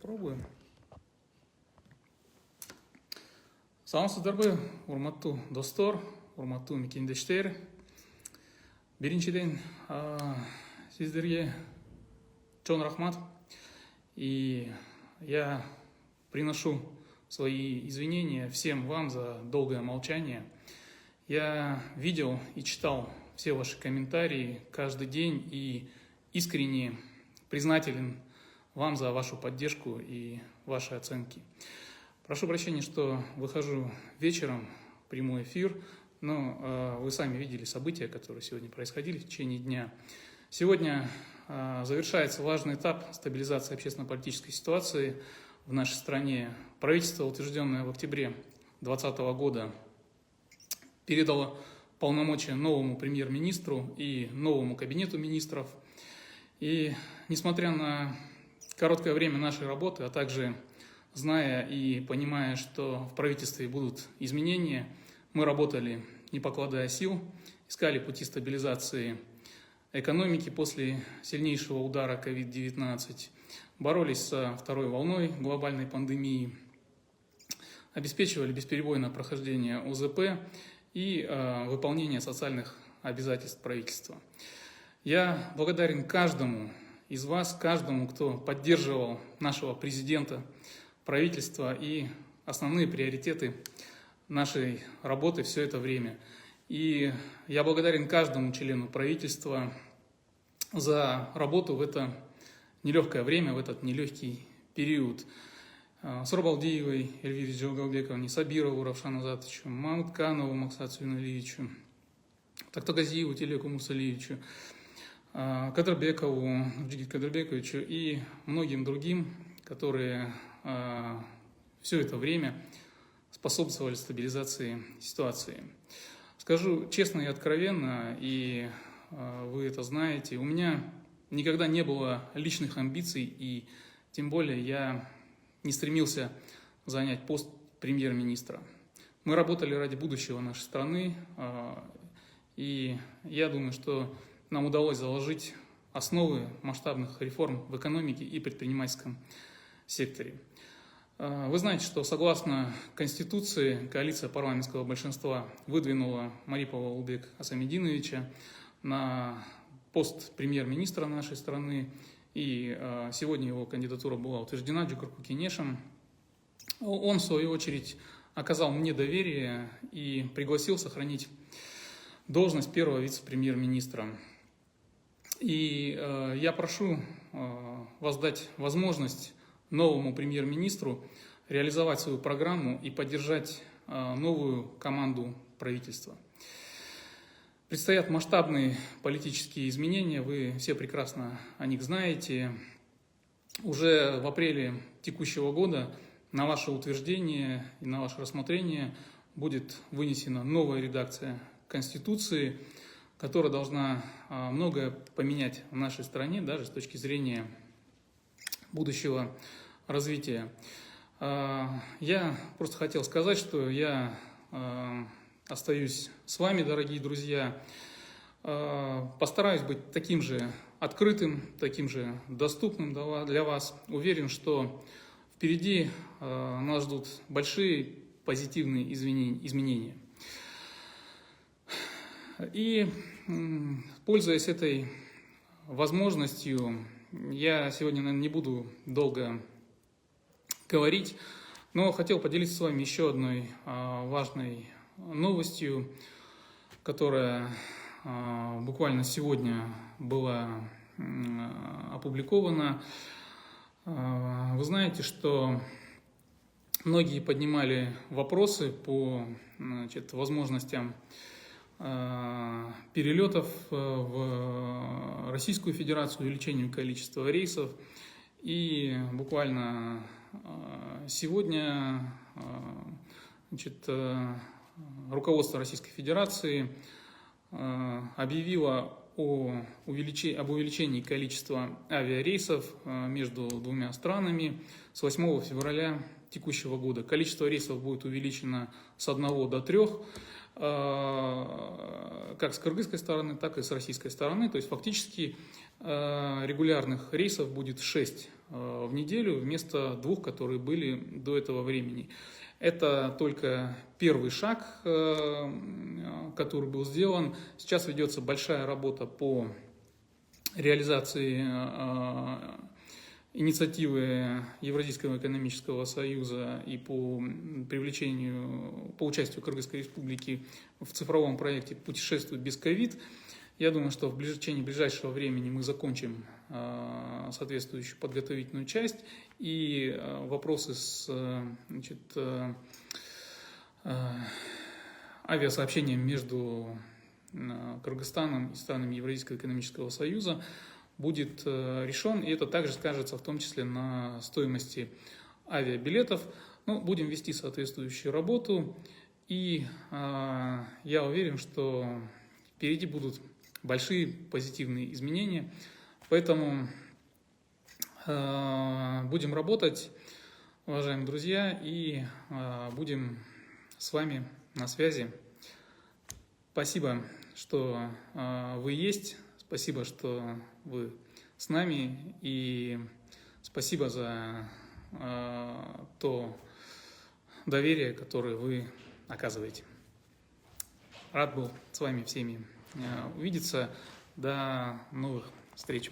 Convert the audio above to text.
Пробуем. Саламатсыздарбы, урматтуу достор, урматтуу мекендештер. Биринчиден, сиздерге чоң рахмат. И я приношу свои извинения всем вам за долгое молчание. Я видел и читал все ваши комментарии каждый день и искренне признателен вам за вашу поддержку и ваши оценки. Прошу прощения, что выхожу вечером в прямой эфир, но вы сами видели события, которые сегодня происходили в течение дня. Сегодня завершается важный этап стабилизации общественно-политической ситуации в нашей стране. Правительство, утвержденное в октябре 2020 года, передало полномочия новому премьер-министру и новому кабинету министров. И несмотря на короткое время нашей работы, а также зная и понимая, что в правительстве будут изменения, мы работали, не покладая сил, искали пути стабилизации экономики после сильнейшего удара COVID-19, боролись со второй волной глобальной пандемии, обеспечивали бесперебойное прохождение ОЗП и выполнение социальных обязательств правительства. Я благодарен каждому из вас, каждому, кто поддерживал нашего президента, правительства и основные приоритеты нашей работы все это время. И я благодарен каждому члену правительства за работу в это нелегкое время, в этот нелегкий период. Сорбалдиевой Эльвире Джалгалбековне, Сабирову Равшану Азатовичу, Мамутканову Максату Юналиевичу, Тактагазиеву Телеку Мусалиевичу, Кадрбекову, Джигит Кадрбековичу и многим другим, которые все это время способствовали стабилизации ситуации. Скажу честно и откровенно, и вы это знаете, у меня никогда не было личных амбиций, и тем более я не стремился занять пост премьер-министра. Мы работали ради будущего нашей страны, и я думаю, что нам удалось заложить основы масштабных реформ в экономике и предпринимательском секторе. Вы знаете, что согласно Конституции коалиция парламентского большинства выдвинула Марипова Улбека Асамединовича на пост премьер-министра нашей страны, и сегодня его кандидатура была утверждена Джукурку Кенешем. Он, в свою очередь, оказал мне доверие и пригласил сохранить должность первого вице-премьер-министра. И я прошу вас дать возможность новому премьер-министру реализовать свою программу и поддержать новую команду правительства. Предстоят масштабные политические изменения, вы все прекрасно о них знаете. Уже в апреле текущего года на ваше утверждение и на ваше рассмотрение будет вынесена новая редакция Конституции, которая должна многое поменять в нашей стране, даже с точки зрения будущего развития. Я просто хотел сказать, что я остаюсь с вами, дорогие друзья. Постараюсь быть таким же открытым, таким же доступным для вас. Уверен, что впереди нас ждут большие позитивные изменения. И, пользуясь этой возможностью, я сегодня, наверное, не буду долго говорить, но хотел поделиться с вами еще одной важной новостью, которая буквально сегодня была опубликована. Вы знаете, что многие поднимали вопросы по возможностям перелетов в Российскую Федерацию, увеличению количества рейсов. И буквально сегодня руководство Российской Федерации объявило об увеличении количества авиарейсов между двумя странами с 8 февраля текущего года. Количество рейсов будет увеличено с 1 до 3. как с кыргызской стороны, так и с российской стороны. То есть фактически регулярных рейсов будет 6 в неделю вместо 2, которые были до этого времени. Это только первый шаг, который был сделан. Сейчас ведется большая работа по реализации инициативы Евразийского экономического союза и по участию Кыргызской республики в цифровом проекте «Путешествуй без ковид». Я думаю, что в течение ближайшего времени мы закончим соответствующую подготовительную часть, и вопросы с авиасообщением между Кыргызстаном и странами Евразийского экономического союза будет решен, и это также скажется в том числе на стоимости авиабилетов. Будем вести соответствующую работу, и я уверен, что впереди будут большие позитивные изменения, поэтому будем работать, уважаемые друзья, и будем с вами на связи. Спасибо, что вы есть, спасибо, что вы с нами, и спасибо за то доверие, которое вы оказываете. Рад был с вами всеми увидеться. До новых встреч.